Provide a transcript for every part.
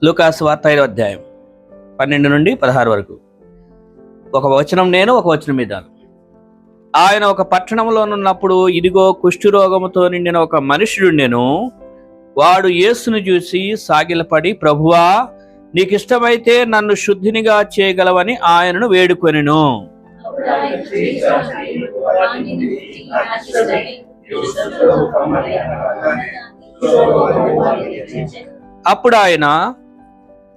లూకాసు వార్త 5వ అధ్యాయం 12 నుండి 16 వరకు. ఒక వచనం నేను, ఒక వచనం మీద. ఆయన ఒక పట్టణంలోనున్నప్పుడు ఇదిగో కుష్ఠరోగముతో నిండిన ఒక మనుషుడుండెను. వాడు యేసును చూసి సాగిలపడి, ప్రభువా, నీకిష్టమైతే నన్ను శుద్ధినిగా చేయగలవని ఆయనను వేడుకొనెను. అప్పుడు ఆయన,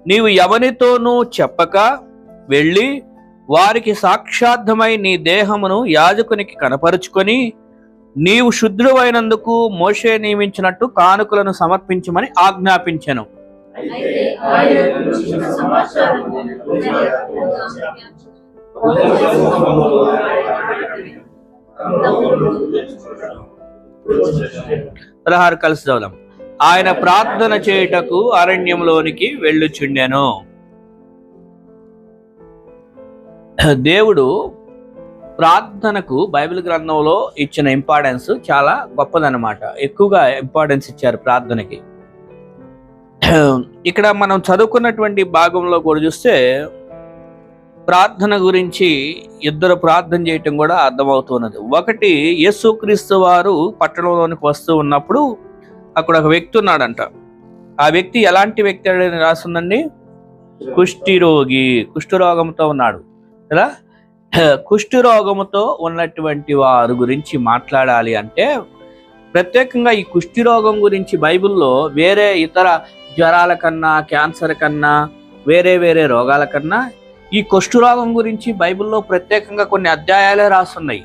నీవు ఎవనితోనూ చెప్పక వెళ్ళి వారికి సాక్షార్థమై నీ దేహమును యాజకునికి కనపరుచుకొని నీవు శుద్ధుడైనందుకు మోషే నియమించినట్టు కానుకలను సమర్పించమని ఆజ్ఞాపించెను. కలిసి చదువుదాం. ఆయన ప్రార్థన చేయుటకు అరణ్యంలోనికి వెళ్ళుచుండెను. దేవుడు ప్రార్థనకు బైబిల్ గ్రంథంలో ఇచ్చిన ఇంపార్టెన్స్ చాలా గొప్పదన్నమాట. ఎక్కువగా ఇంపార్టెన్స్ ఇచ్చారు ప్రార్థనకి. ఇక్కడ మనం చదువుకున్నటువంటి భాగంలో కూడా చూస్తే ప్రార్థన గురించి ఇద్దరు ప్రార్థన చేయటం కూడా అర్థమవుతున్నది. ఒకటి, యేసుక్రీస్తు వారు పట్టణంలోనికి వస్తూ ఉన్నప్పుడు అక్కడ ఒక వ్యక్తి ఉన్నాడంట. ఆ వ్యక్తి ఎలాంటి వ్యక్తి అని రాస్తుందండి? కుష్ఠరోగి, కుష్ఠరోగంతో ఉన్నాడు కదా. కుష్ఠరోగముతో ఉన్నటువంటి వారు గురించి మాట్లాడాలి అంటే ప్రత్యేకంగా ఈ కుష్ఠరోగం గురించి బైబిల్లో వేరే ఇతర జ్వరాల కన్నా, క్యాన్సర్ కన్నా, వేరే వేరే రోగాల కన్నా ఈ కుష్ఠరోగం గురించి బైబిల్లో ప్రత్యేకంగా కొన్ని అధ్యాయాలే రాస్తున్నాయి.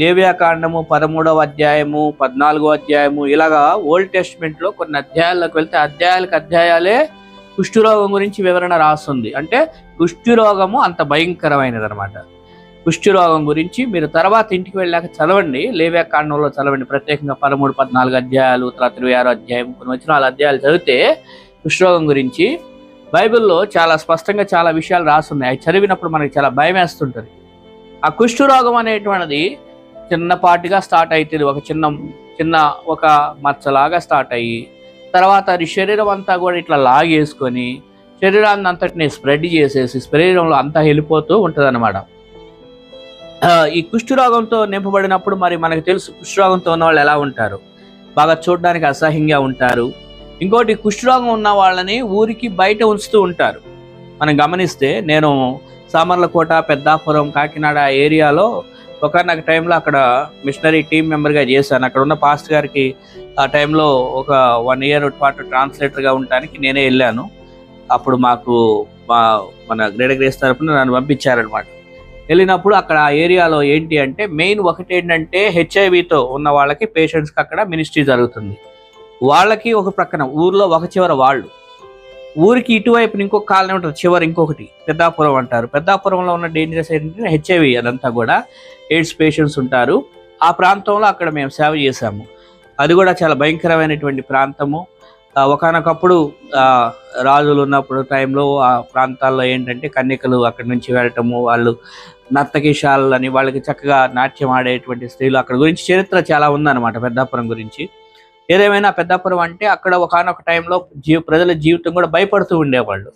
లేవియాకాండము 13వ అధ్యాయము, 14వ అధ్యాయము, ఇలాగా ఓల్డ్ టెస్ట్మెంట్లో కొన్ని అధ్యాయాల్లోకి వెళ్తే అధ్యాయాలే కుష్ఠరోగం గురించి వివరణ రాస్తుంది. అంటే కుష్ఠరోగము అంత భయంకరమైనది అనమాట. కుష్ఠరోగం గురించి మీరు తర్వాత ఇంటికి వెళ్ళాక చదవండి, లేవియాకాండంలో చదవండి. ప్రత్యేకంగా 13, 14 అధ్యాయాలు, తర్వాత 26వ అధ్యాయం, కొన్ని వచనాల అధ్యాయాలు చదివితే కుష్ఠరోగం గురించి బైబిల్లో చాలా స్పష్టంగా చాలా విషయాలు రాస్తున్నాయి. అవి చదివినప్పుడు మనకి చాలా భయం వేస్తుంటుంది. ఆ కుష్ఠరోగం అనేటువంటిది చిన్నపాటిగా స్టార్ట్ అవుతుంది. ఒక చిన్న ఒక మచ్చలాగా స్టార్ట్ అయ్యి తర్వాత అది శరీరం అంతా కూడా ఇట్లా లాగేసుకొని శరీరాన్ని అంతటిని స్ప్రెడ్ చేసేసి శరీరంలో అంతా వెళ్ళిపోతూ ఉంటుంది అన్నమాట. ఈ కుష్ఠరోగంతో నింపబడినప్పుడు మరి మనకు తెలుసు కుష్ఠరోగంతో ఉన్న వాళ్ళు ఎలా ఉంటారు. బాగా చూడడానికి అసహ్యంగా ఉంటారు. ఇంకోటి, కుష్ఠరోగం ఉన్న వాళ్ళని ఊరికి బయట ఉంచుతూ ఉంటారు. మనం గమనిస్తే నేను సామర్లకోట, పెద్దాపురం, కాకినాడ ఏరియాలో ఒకనొక టైంలో అక్కడ మిషనరీ టీం మెంబర్గా చేశాను. అక్కడ ఉన్న పాస్టర్ గారికి ఆ టైంలో ఒక 1 year పాటు ట్రాన్స్లేటర్గా ఉండటానికి నేనే వెళ్ళాను. అప్పుడు మాకు మన గ్రేటర్ గ్రేస్ తరపున నన్ను పంపించారనమాట. వెళ్ళినప్పుడు అక్కడ ఆ ఏరియాలో ఏంటి అంటే మెయిన్ ఒకటి ఏంటంటే హెచ్ఐవితో ఉన్న వాళ్ళకి పేషెంట్స్కి అక్కడ మినిస్ట్రీ జరుగుతుంది. వాళ్ళకి ఒక ప్రక్కన ఊర్లో ఒక చివర వాళ్ళు, ఊరికి ఇటువైపు ఇంకొక కాలనీ ఉంటుంది, చివరి ఇంకొకటి పెద్దాపురం అంటారు. పెద్దాపురంలో ఉన్న డేంజరస్ ఏంటంటే హెచ్ఐవి, అదంతా కూడా ఎయిడ్స్ పేషెంట్స్ ఉంటారు. ఆ ప్రాంతంలో అక్కడ మేము సేవ చేశాము. అది కూడా చాలా భయంకరమైనటువంటి ప్రాంతము. ఒకనొకప్పుడు రాజులు ఉన్నప్పుడు టైంలో ఆ ప్రాంతాల్లో ఏంటంటే కన్యకలు అక్కడి నుంచి వెళ్ళటము, వాళ్ళు నర్తకిశాలు అని వాళ్ళకి చక్కగా నాట్యం ఆడేటువంటి స్త్రీలు, అక్కడ గురించి చరిత్ర చాలా ఉందన్నమాట పెద్దాపురం గురించి. ఏదేమైనా పెద్దాపురం అంటే అక్కడ ఒకనొక టైంలో ప్రజల జీవితం కూడా భయపడుతూ ఉండేవాళ్ళు.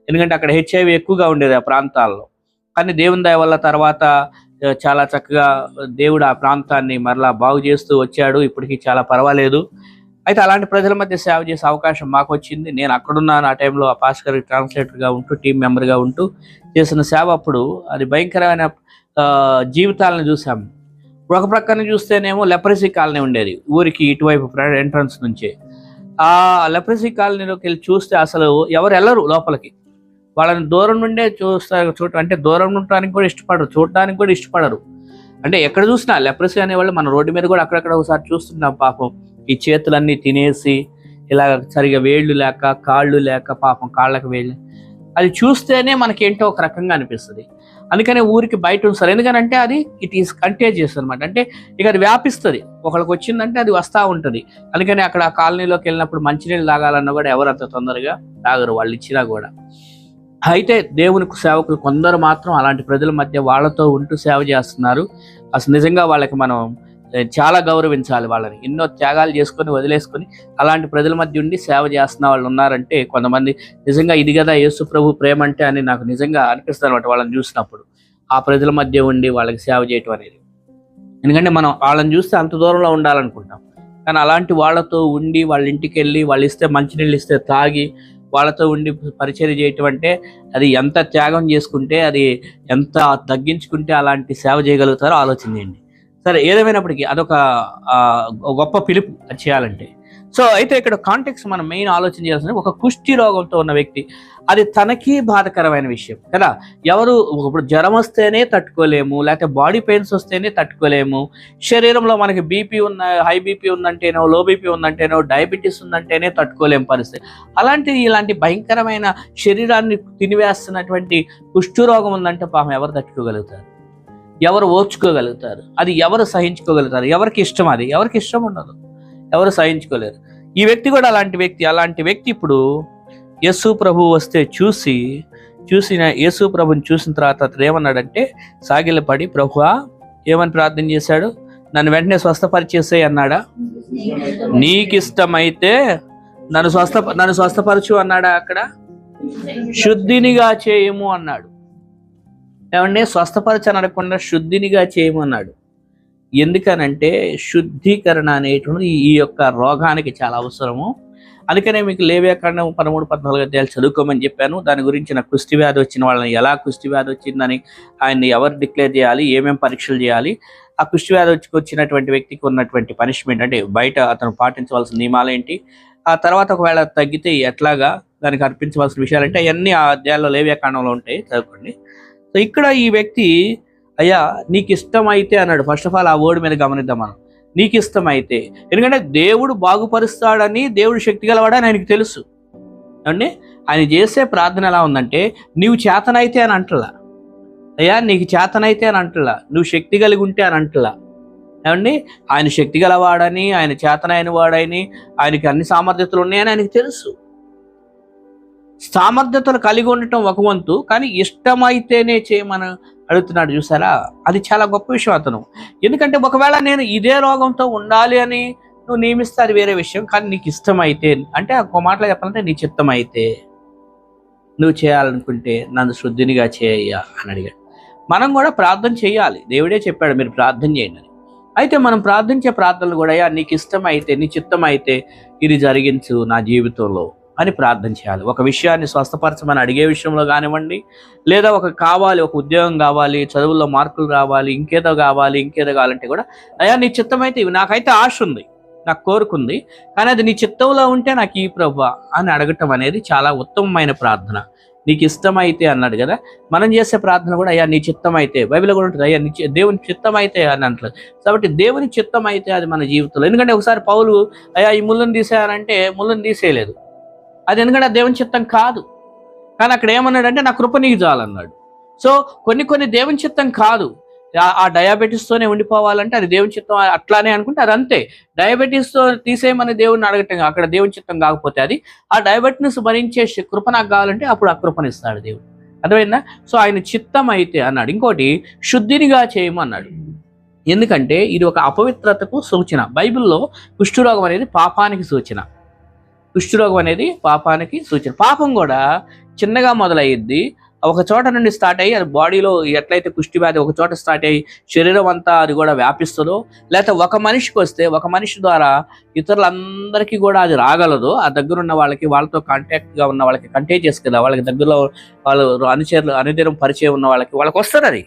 ఎందుకంటే అక్కడ హెచ్ఐవి ఎక్కువగా ఉండేది ఆ ప్రాంతాల్లో. కానీ దేవుని దయ వల్ల తర్వాత చాలా చక్కగా దేవుడు ఆ ప్రాంతాన్ని మరలా బాగు చేస్తూ వచ్చాడు. ఇప్పటికీ చాలా పర్వాలేదు. అయితే అలాంటి ప్రజల మధ్య సేవ చేసే అవకాశం మాకు వచ్చింది. నేను అక్కడున్నాను ఆ టైంలో, ఆ పాస్టర్ గారికి ట్రాన్స్లేటర్గా ఉంటూ, టీం మెంబర్గా ఉంటూ చేసిన సేవ. అప్పుడు అది భయంకరమైన జీవితాలను చూసాము. ఒక ప్రక్కన చూస్తేనేమో లెప్రసీ కాలనీ ఉండేది ఊరికి ఇటువైపు ఎంట్రన్స్ నుంచే. ఆ లెప్రసీ కాలనీలోకి వెళ్ళి చూస్తే అసలు ఎవరు వెళ్ళరు లోపలికి. వాళ్ళని దూరం నుండే చూస్తారు. అంటే దూరం ఉండటానికి కూడా ఇష్టపడరు, చూడటానికి కూడా ఇష్టపడరు. అంటే ఎక్కడ చూసినా లెప్రసీ అనేవాళ్ళు మన రోడ్డు మీద కూడా అక్కడక్కడ ఒకసారి చూస్తున్నాం. పాపం ఈ చేతులన్నీ తినేసి ఇలా సరిగా వేళ్ళు లేక, కాళ్ళు లేక, పాపం కాళ్ళకి వేళ్ళు, అది చూస్తేనే మనకేంటో ఒక రకంగా అనిపిస్తుంది. అందుకనే ఊరికి బయట ఉంచారు. ఎందుకనంటే అది ఇట్ ఈస్ కంటేజియస్ అనమాట. అంటే ఇక అది వ్యాపిస్తుంది. ఒకళ్ళకి వచ్చిందంటే అది వస్తూ ఉంటుంది. అందుకని అక్కడ ఆ కాలనీలోకి వెళ్ళినప్పుడు మంచినీళ్ళు తాగాలన్నా కూడా ఎవరు అంత తొందరగా తాగరు, వాళ్ళు ఇచ్చినా కూడా. అయితే దేవునికి సేవకులు కొందరు మాత్రం అలాంటి ప్రజల మధ్య వాళ్ళతో ఉంటూ సేవ చేస్తున్నారు. అసలు నిజంగా వాళ్ళకి మనం చాలా గౌరవించాలి వాళ్ళని. ఎన్నో త్యాగాలు చేసుకొని వదిలేసుకొని అలాంటి ప్రజల మధ్య ఉండి సేవ చేస్తున్న వాళ్ళు ఉన్నారంటే కొంతమంది నిజంగా ఇది కదా యేసు ప్రభు ప్రేమ అంటే అని నాకు నిజంగా అనిపిస్తుంది అనమాట వాళ్ళని చూసినప్పుడు. ఆ ప్రజల మధ్య ఉండి వాళ్ళకి సేవ చేయటం అనేది. ఎందుకంటే మనం వాళ్ళని చూస్తే అంత దూరంలో ఉండాలనుకుంటాం, కానీ అలాంటి వాళ్ళతో ఉండి వాళ్ళ ఇంటికి వెళ్ళి వాళ్ళు ఇస్తే మంచినీళ్ళు ఇస్తే తాగి వాళ్ళతో ఉండి పరిచర్య చేయటం అంటే అది ఎంత త్యాగం చేసుకుంటే, అది ఎంత తగ్గించుకుంటే అలాంటి సేవ చేయగలుగుతారో ఆలోచన చేయండి. సరే, ఏదేమైనప్పటికీ అదొక గొప్ప పిలుపు అది చేయాలంటే. సో అయితే ఇక్కడ కాంటెక్స్ట్ మనం మెయిన్ ఆలోచన చేయాల్సింది, ఒక కుష్టి రోగంతో ఉన్న వ్యక్తి, అది తనకి బాధకరమైన విషయం కదా. ఎవరు ఇప్పుడు జ్వరం వస్తేనే తట్టుకోలేము, లేకపోతే బాడీ పెయిన్స్ వస్తేనే తట్టుకోలేము, శరీరంలో మనకి బీపీ ఉన్న, high BP ఉందంటేనో, low BP ఉందంటేనో, diabetes ఉందంటేనే తట్టుకోలేము పరిస్థితి. ఇలాంటి భయంకరమైన శరీరాన్ని తినివేస్తున్నటువంటి కుష్ఠరోగం ఉందంటే పాపం ఎవరు తట్టుకోగలుగుతారు? ఎవరు ఓర్చుకోగలుగుతారు? అది ఎవరు సహించుకోగలుగుతారు? ఎవరికి ఇష్టం? అది ఎవరికి ఇష్టం ఉండదు, ఎవరు సహించుకోలేరు. ఈ వ్యక్తి కూడా అలాంటి వ్యక్తి ఇప్పుడు యేసు ప్రభు వస్తే చూసిన యేసు ప్రభుని చూసిన తర్వాత అతను ఏమన్నాడంటే, సాగిలపడి ప్రభువా, ఏమని ప్రార్థన చేశాడు? నన్ను వెంటనే స్వస్థపరిచేసే అన్నాడా? నీకిష్టమైతే నన్ను స్వస్థపరచు అన్నాడా? అక్కడ శుద్ధినిగా చేయము అన్నాడు. ఏమంటే స్వస్థపరచని అనకుండా శుద్ధినిగా చేయమన్నాడు. ఎందుకనంటే శుద్ధీకరణ అనేటువంటి ఈ యొక్క రోగానికి చాలా అవసరము. అందుకనే మీకు లేవ్యాకాండం 13-14 అధ్యాయాలు చదువుకోమని చెప్పాను. దాని గురించి నాకు కుష్టి వ్యాధి వచ్చిన వాళ్ళని, ఎలా కుష్టి వ్యాధి వచ్చిందని ఆయన్ని ఎవరు డిక్లేర్ చేయాలి, ఏమేమి పరీక్షలు చేయాలి, ఆ కుష్టి వ్యాధి వచ్చినటువంటి వ్యక్తికి ఉన్నటువంటి పనిష్మెంట్ అంటే బయట అతను పాటించవలసిన నియమాలు ఏంటి, ఆ తర్వాత ఒకవేళ తగ్గితే ఎట్లాగా దానికి అర్పించవలసిన విషయాలు అంటే అవన్నీ ఆ అధ్యాయాల్లో లేవ్యాకాండంలో ఉంటాయి, చదువుకోండి. సో ఇక్కడ ఈ వ్యక్తి, అయ్యా నీకు ఇష్టమైతే అన్నాడు. ఫస్ట్ ఆఫ్ ఆల్ ఆ వర్డ్ మీద గమనిద్దాం మనం, నీకు ఇష్టమైతే. ఎందుకంటే దేవుడు బాగుపరుస్తాడని, దేవుడు శక్తి గలవాడని ఆయనకి తెలుసు. ఏమండి, ఆయన చేసే ప్రార్థన ఎలా ఉందంటే, నీవు చేతనైతే అని అంటలా, అయ్యా నీకు చేతనైతే అని అంటలా, నువ్వు శక్తి కలిగి ఉంటే అని అంటలా. ఏమండి, ఆయన శక్తి గలవాడని, ఆయన చేతనైన వాడని, ఆయనకి అన్ని సామర్థ్యతలు ఉన్నాయని ఆయనకి తెలుసు. సామర్థ్యతలు కలిగి ఉండటం ఒక వంతు, కానీ ఇష్టమైతేనే చేయమని అడుగుతున్నాడు. చూసారా, అది చాలా గొప్ప విషయం అతను. ఎందుకంటే ఒకవేళ నేను ఇదే రోగంతో ఉండాలి అని నువ్వు నియమిస్తే అది వేరే విషయం, కానీ నీకు ఇష్టమైతే అంటే ఒక మాటలో చెప్పాలంటే నీ చిత్తమైతే నువ్వు చేయాలనుకుంటే నన్ను శుద్ధినిగా చేయయ్యా అని అడిగాడు. మనం కూడా ప్రార్థన చేయాలి, దేవుడే చెప్పాడు మీరు ప్రార్థన చేయండి అని. అయితే మనం ప్రార్థించే ప్రార్థనలు కూడా, అయ్యా నీకు ఇష్టమైతే, నీ చిత్తమైతే ఇది జరిగించు నా జీవితంలో అని ప్రార్థన చేయాలి. ఒక విషయాన్ని స్వస్థపరచమని అడిగే విషయంలో కానివ్వండి, లేదా ఒక ఉద్యోగం కావాలి, చదువుల్లో మార్కులు రావాలి, ఇంకేదో కావాలంటే కూడా, అయ్యా నీ చిత్తమైతే ఇవి, నాకైతే ఆశ ఉంది, నాకు కోరుకుంది, కానీ అది నీ చిత్తంలో ఉంటే నాకు ఈ ప్రభువా అని అడగటం అనేది చాలా ఉత్తమమైన ప్రార్థన. నీకు ఇష్టమైతే అన్నాడు కదా, మనం చేసే ప్రార్థన కూడా అయ్యా నీ చిత్తం అయితే, బైబిల్లో కూడా ఉంటుంది, అయ్యా దేవుని చిత్తం అయితే అని అంటలేదు. కాబట్టి దేవుని చిత్తం అయితే అది మన జీవితంలో. ఎందుకంటే ఒకసారి పౌలు అయ్యా ఈ ముళ్ళుని తీసేయాలంటే ముళ్ళుని తీసేయలేదు, అది ఎందుకంటే దేవుని చిత్తం కాదు. కానీ అక్కడ ఏమన్నాడంటే నా కృప నీకు చాలన్నాడు. సో కొన్ని దేవుని చిత్తం కాదు. ఆ డయాబెటీస్తోనే ఉండిపోవాలంటే అది దేవుని చిత్తం అట్లానే అనుకుంటే అది అంతే. డయాబెటీస్తో తీసేయమని దేవుడిని అడగటం అక్కడ దేవుని చిత్తం కాకపోతే, అది ఆ డయాబెటీస్ భరించే కృప నాకు కావాలంటే అప్పుడు ఆ కృపనిస్తాడు దేవుడు. అర్థమైందా? సో ఆయన చిత్తం అయితే అన్నాడు. ఇంకోటి శుద్ధినిగా చేయమన్నాడు. ఎందుకంటే ఇది ఒక అపవిత్రతకు సూచన. బైబిల్లో కుష్ఠరోగం అనేది పాపానికి సూచన. కుష్ఠరోగం అనేది పాపానికి సూచన. పాపం కూడా చిన్నగా మొదలయ్యిద్ది, ఒక చోట నుండి స్టార్ట్ అయ్యి అది బాడీలో ఎట్లయితే కుష్టి వ్యాధి ఒక చోట స్టార్ట్ అయ్యి శరీరం అంతా అది కూడా వ్యాపిస్తుందో, లేకపోతే ఒక మనిషికి వస్తే ఒక మనిషి ద్వారా ఇతరులందరికీ కూడా అది రాగలదో, ఆ దగ్గరున్న వాళ్ళకి, వాళ్ళతో కాంటాక్ట్గా ఉన్న వాళ్ళకి, కంటేజియస్ కదా, వాళ్ళకి దగ్గరలో వాళ్ళు అనుదినం పరిచయం ఉన్న వాళ్ళకి వస్తుంది అది.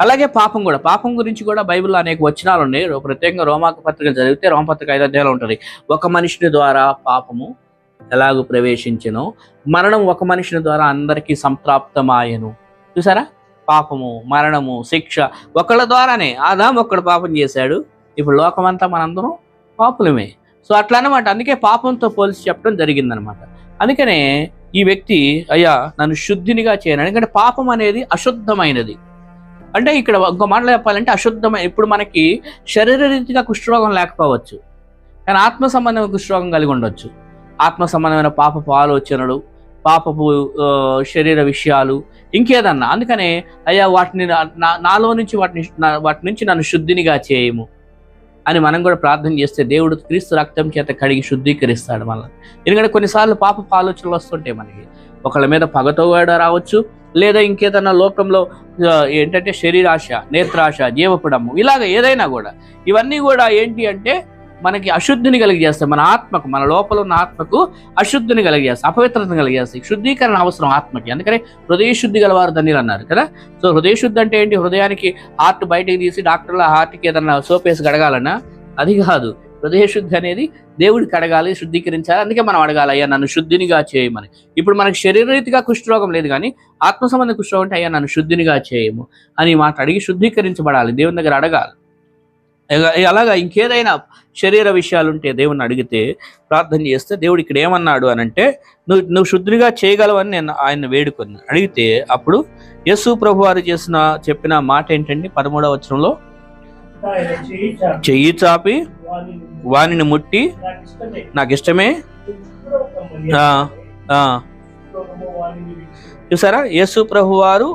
అలాగే పాపం గురించి కూడా బైబిల్లో అనేక వచనాలు ఉన్నాయి. ప్రత్యేకంగా రోమాకు పత్రిక చదివితే రోమపత్రిక 5 అధ్యాయాలు ఉంటుంది. ఒక మనిషిని ద్వారా పాపము ఎలాగూ ప్రవేశించెనో, మరణం ఒక మనిషిని ద్వారా అందరికీ సంప్రాప్తమాయెను. చూసారా, పాపము, మరణము, శిక్ష ఒకళ్ళ ద్వారానే. ఆదాము ఒక్కడు పాపం చేశాడు, ఇప్పుడు లోకమంతా మనందరం పాపులమే. సో అట్లా అనమాట. అందుకే పాపంతో పోల్చి చెప్పడం జరిగిందనమాట. అందుకనే ఈ వ్యక్తి అయ్యా నన్ను శుద్ధినిగా చేయను. ఎందుకంటే పాపం అనేది అశుద్ధమైనది. అంటే ఇక్కడ ఇంకో మాటలు చెప్పాలంటే అశుద్ధమైన, ఇప్పుడు మనకి శరీరరీతిగా కుష్ఠరోగం లేకపోవచ్చు, కానీ ఆత్మ సంబంధమైన కుష్ఠరోగం కలిగి ఉండొచ్చు. ఆత్మ సంబంధమైన పాపపు ఆలోచనలు, పాపపు శరీర విషయాలు, ఇంకేదన్నా. అందుకనే అయ్యా వాటిని నాలో నుంచి వాటి నుంచి నన్ను శుద్ధినిగా చేయము అని మనం కూడా ప్రార్థన చేస్తే దేవుడు క్రీస్తు రక్తం చేత కడిగి శుద్ధీకరిస్తాడు మనల్ని. ఎందుకంటే కొన్నిసార్లు పాపపు ఆలోచనలు వస్తుంటాయి మనకి. ఒకళ్ళ మీద పగతో కూడా రావచ్చు, లేదా ఇంకేదన్నా లోకంలో ఏంటంటే శరీరాశ, నేత్రాశ, జీవపుడము, ఇలాగ ఏదైనా కూడా. ఇవన్నీ కూడా ఏంటి అంటే మనకి అశుద్ధిని కలిగజేస్తాయి. మన ఆత్మకు, మన లోపల ఉన్న ఆత్మకు అశుద్ధిని కలిగజేస్తాయి, అపవిత్రతను కలిగజేస్తాయి. శుద్ధీకరణ అవసరం ఆత్మకి. అందుకనే హృదయ శుద్ధి గలవారు ధన్యులు అన్నారు కదా. సో హృదయ శుద్ధి అంటే ఏంటి? హృదయానికి హార్ట్ బయటకు తీసి డాక్టర్ల హార్ట్కి ఏదన్నా సోపేసి కడగాలన్నా అది కాదు. హృదయ శుద్ధి అనేది దేవుడికి అడగాలి, శుద్ధీకరించాలి. అందుకే మనం అడగాలి, అయ్యా నన్ను శుద్ధినిగా చేయమని. ఇప్పుడు మనకి శరీరరీతిగా కుష్ఠరోగం లేదు, కానీ ఆత్మ సంబంధ కుష్ఠరోగం అంటే అయ్యా నన్ను శుద్ధినిగా చేయము అని మాట అడిగి శుద్ధీకరించబడాలి, దేవుని దగ్గర అడగాలి. అలాగా ఇంకేదైనా శరీర విషయాలు ఉంటే దేవుని అడిగితే, ప్రార్థన చేస్తే దేవుడు ఇక్కడ ఏమన్నాడు అని అంటే, నువ్వు శుద్ధిగా చేయగలవని నేను ఆయన వేడుకొని అడిగితే, అప్పుడు యేసు ప్రభు వారు చెప్పిన మాట ఏంటండి? 13వ వచనంలో, చెయ్యి చాపి వానిని ముట్టి నాకు ఇష్టమే. చూసారా, యేసు ప్రభు వారు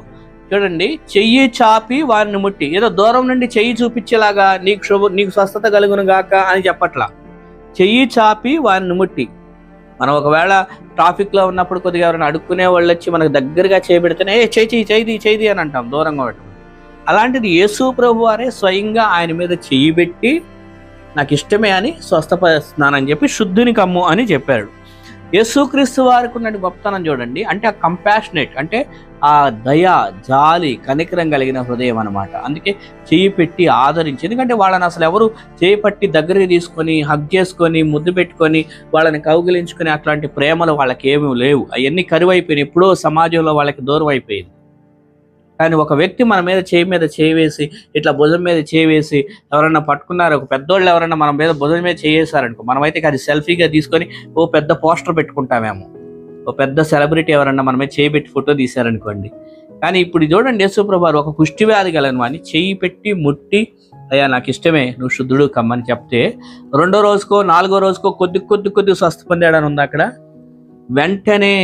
చూడండి, చెయ్యి చాపి వారిని ముట్టి, ఏదో దూరం నుండి చెయ్యి చూపించేలాగా నీకు స్వస్థత కలుగును గాక అని చెప్పట్లా. చెయ్యి చాపి వారిని ముట్టి. మనం ఒకవేళ ట్రాఫిక్ లో ఉన్నప్పుడు కొద్దిగా ఎవరైనా అడుక్కునే వాళ్ళు వచ్చి మనకు దగ్గరగా చేయబెడితేనే చేయి అని అంటాం, దూరంగా పెట్టడం. అలాంటిది యేసు ప్రభు వారే స్వయంగా ఆయన మీద చెయ్యి పెట్టి నాకు ఇష్టమే అని స్వస్థపరుస్తున్నానని చెప్పి శుద్ధిని కమ్ము అని చెప్పాడు. యేసుక్రీస్తు వారికి ఉన్న గొప్పతనం చూడండి. అంటే ఆ కంపాషనేట్ అంటే ఆ దయ, జాలి, కనికరం కలిగిన హృదయం అనమాట. అందుకే చెయ్యి పెట్టి ఆదరించి. ఎందుకంటే వాళ్ళని అసలు ఎవరు చేయి పట్టి దగ్గరికి తీసుకొని హగ్ చేసుకొని ముద్దు పెట్టుకొని వాళ్ళని కౌగిలించుకొని అట్లాంటి ప్రేమలు వాళ్ళకి ఏమీ లేవు. అవన్నీ కరువైపోయినాయి. ఎప్పుడో సమాజంలో వాళ్ళకి దూరం అయిపోయింది. కానీ ఒక వ్యక్తి మన మీద చేయి వేసి ఇట్లా భుజం మీద చేయి వేసి ఎవరన్నా పట్టుకున్నారు, ఒక పెద్దోళ్ళు ఎవరన్నా మన మీద భుజం మీద చేసారనుకో, మనమైతే అది సెల్ఫీగా తీసుకొని ఓ పెద్ద పోస్టర్ పెట్టుకుంటామేమో. ఓ పెద్ద సెలబ్రిటీ ఎవరన్నా మన మీద చేయి పెట్టి ఫోటో తీశారనుకోండి. కానీ ఇప్పుడు చూడండి, యేసుప్రభు వారు ఒక కుష్టి వ్యాధి గలను అని చెయ్యి పెట్టి ముట్టి, అయ్యా నాకు ఇష్టమే, నువ్వు శుద్ధుడు కమ్మని చెప్తే 2వ రోజుకో 4వ రోజుకో కొద్ది స్వస్థ పొందాడని ఉంది అక్కడ. వెంటనే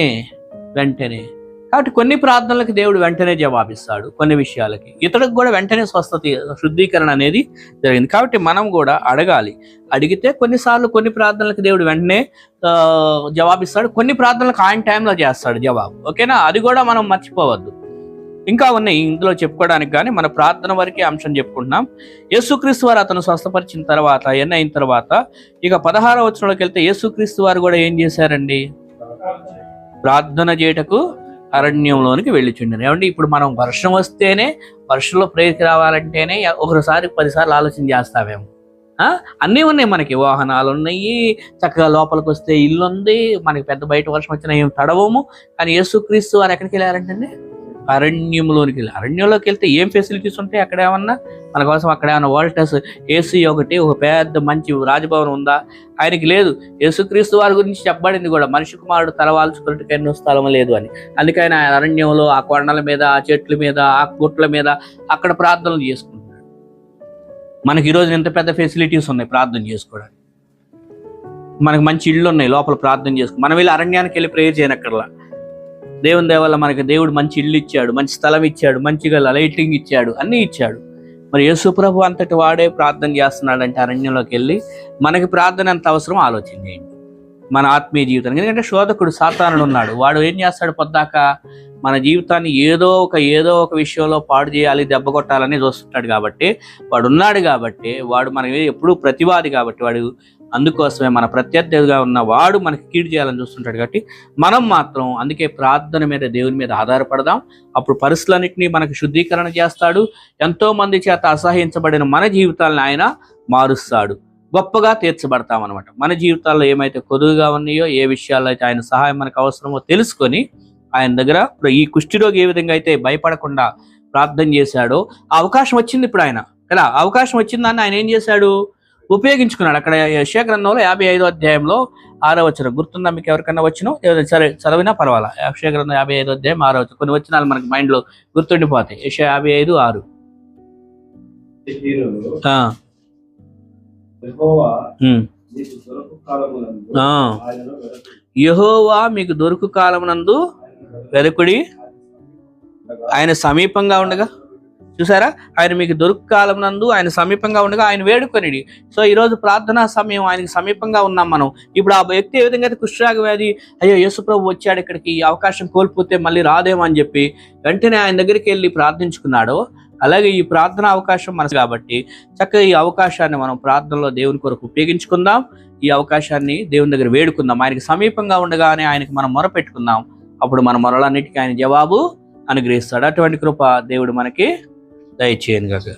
కాబట్టి కొన్ని ప్రార్థనలకు దేవుడు వెంటనే జవాబిస్తాడు, కొన్ని విషయాలకి ఇతడికి కూడా వెంటనే శుద్ధీకరణ అనేది జరిగింది. కాబట్టి మనం కూడా అడగాలి. అడిగితే కొన్నిసార్లు కొన్ని ప్రార్థనలకు దేవుడు వెంటనే జవాబిస్తాడు, కొన్ని ప్రార్థనలకు ఆయన టైంలో చేస్తాడు జవాబు. ఓకేనా? అది కూడా మనం మర్చిపోవద్దు. ఇంకా ఉన్నాయి ఇందులో చెప్పుకోవడానికి, కానీ మన ప్రార్థన వరకే అంశం చెప్పుకుంటున్నాం. యేసుక్రీస్తు వారు అతను స్వస్థపరిచిన తర్వాత ఎన్ని అయిన తర్వాత ఇక 16వ వచనంలోకి వెళ్తే యేసుక్రీస్తు వారు కూడా ఏం చేశారండి? ప్రార్థన చేయటకు అరణ్యంలోనికి వెళ్ళిచుండెను. ఏమండి, ఇప్పుడు మనం వర్షం వస్తేనే, వర్షంలో ప్రేయర్కి రావాలంటేనే ఒకసారి 10 సార్లు ఆలోచన చేస్తామేమో. అన్నీ ఉన్నాయి, మనకి వాహనాలు ఉన్నాయి, చక్కగా లోపలికి వస్తే ఇల్లు ఉంది, మనకి పెద్ద బయట వర్షం వచ్చినా ఏం తడవము. కానీ యేసుక్రీస్తు వారు ఎక్కడికి వెళ్ళారంటే అరణ్యంలోనికి వెళ్ళి. అరణ్యంలోకి వెళ్తే ఏం ఫెసిలిటీస్ ఉంటాయి అక్కడ? ఏమన్నా మన కోసం అక్కడ ఏమన్నా వోల్టస్ ఏసీ ఒకటి, ఒక పెద్ద మంచి రాజభవనం ఉందా? ఆయనకి లేదు. యేసుక్రీస్తు వారి గురించి చెప్పబడింది కూడా, మనిషి కుమారుడు తలవాల్చుకున్నట్టుగా ఎన్నో స్థలం లేదు అని. అందుకని ఆయన అరణ్యంలో ఆ కొండల మీద, ఆ చెట్ల మీద, ఆ గుట్ల మీద అక్కడ ప్రార్థనలు చేసుకుంటున్నాడు. మనకి ఈరోజు ఎంత పెద్ద ఫెసిలిటీస్ ఉన్నాయి ప్రార్థన చేసుకోవడానికి. మనకి మంచి ఇళ్ళు ఉన్నాయి, లోపల ప్రార్థన చేసుకుని మనం వెళ్ళి అరణ్యానికి వెళ్ళి ప్రేయర్ చేయనక్కర్లా. దేవుని దేవల్ల మనకి దేవుడు మంచి ఇల్లు ఇచ్చాడు, మంచి స్థలం ఇచ్చాడు, మంచిగా లైటింగ్ ఇచ్చాడు, అన్నీ ఇచ్చాడు. మరి యేసుప్రభు అంతటి వాడే ప్రార్థన చేస్తున్నాడంటే అరణ్యంలోకి వెళ్ళి. మనకి ప్రార్థన ఎంత అవసరం ఆలోచన చేయండి మన ఆత్మీయ జీవితానికి. ఎందుకంటే శోధకుడు సాతానుడు ఉన్నాడు. వాడు ఏం చేస్తాడు? పొద్దాక మన జీవితాన్ని ఏదో ఒక విషయంలో పాడు చేయాలి, దెబ్బ కొట్టాలని చూస్తుంటాడు. కాబట్టి వాడు ఉన్నాడు, కాబట్టి వాడు మనకి ఎప్పుడూ ప్రతివాది, కాబట్టి వాడు అందుకోసమే మన ప్రత్యర్థిగా ఉన్న వాడు మనకి కీడు చేయాలని చూస్తుంటాడు. కాబట్టి మనం మాత్రం అందుకే ప్రార్థన మీద, దేవుని మీద ఆధారపడదాం. అప్పుడు పరిస్థితులన్నింటినీ మనకు శుద్ధీకరణ చేస్తాడు. ఎంతో మంది చేత అసహించబడిన మన జీవితాలను ఆయన మారుస్తాడు, గొప్పగా తీర్చబడతాం అనమాట. మన జీవితాల్లో ఏమైతే కొదువుగా ఉన్నాయో, ఏ విషయాల్లో అయితే ఆయన సహాయం మనకు అవసరమో తెలుసుకొని ఆయన దగ్గర ఈ కుష్ఠిరోగి ఏ విధంగా అయితే భయపడకుండా ప్రార్థన చేశాడో, ఆ అవకాశం వచ్చింది ఇప్పుడు ఆయన కదా. అవకాశం వచ్చిందని ఆయన ఏం చేశాడు? ఉపయోగించుకున్నాడు. అక్కడ యెషయా గ్రంథంలో 55వ అధ్యాయంలో 6వ వచనం గుర్తుందా మీకు? ఎవరికన్నా వచ్చినో సరే చదివినా పర్వాలా. యెషయా గ్రంథం 55వ అధ్యాయం 6వ వచనం. కొన్ని వచనాలు మనకి మైండ్ లో గుర్తుండిపోతాయి. యెషయా 55:6. యెహోవా మీకు దొరుకు కాలమునందు వెదకుడి, ఆయన సమీపంగా ఉండగా. చూసారా, ఆయన మీకు దొరుకు కాలం నందు ఆయన సమీపంగా ఉండగా ఆయన వేడుకొనిడి. సో ఈరోజు ప్రార్థనా సమయం, ఆయనకి సమీపంగా ఉన్నాం మనం. ఇప్పుడు ఆ వ్యక్తి ఏ విధంగా అయితే కుష్ఠరోగ వ్యాధి, అయ్యో యేసుప్రభు వచ్చాడు ఇక్కడికి, ఈ అవకాశం కోల్పోతే మళ్ళీ రాదేమో అని చెప్పి వెంటనే ఆయన దగ్గరికి వెళ్ళి ప్రార్థించుకున్నాడో, అలాగే ఈ ప్రార్థన అవకాశం మనసు కాబట్టి చక్కగా ఈ అవకాశాన్ని మనం ప్రార్థనలో దేవుని కొరకు ఉపయోగించుకుందాం. ఈ అవకాశాన్ని దేవుని దగ్గర వేడుకుందాం. ఆయనకి సమీపంగా ఉండగానే ఆయనకి మనం మొరపెట్టుకుందాం. అప్పుడు మన మొరలన్నిటికీ ఆయన జవాబు అనుగ్రహిస్తాడు. అటువంటి కృప దేవుడు మనకి దయచేయను గాక.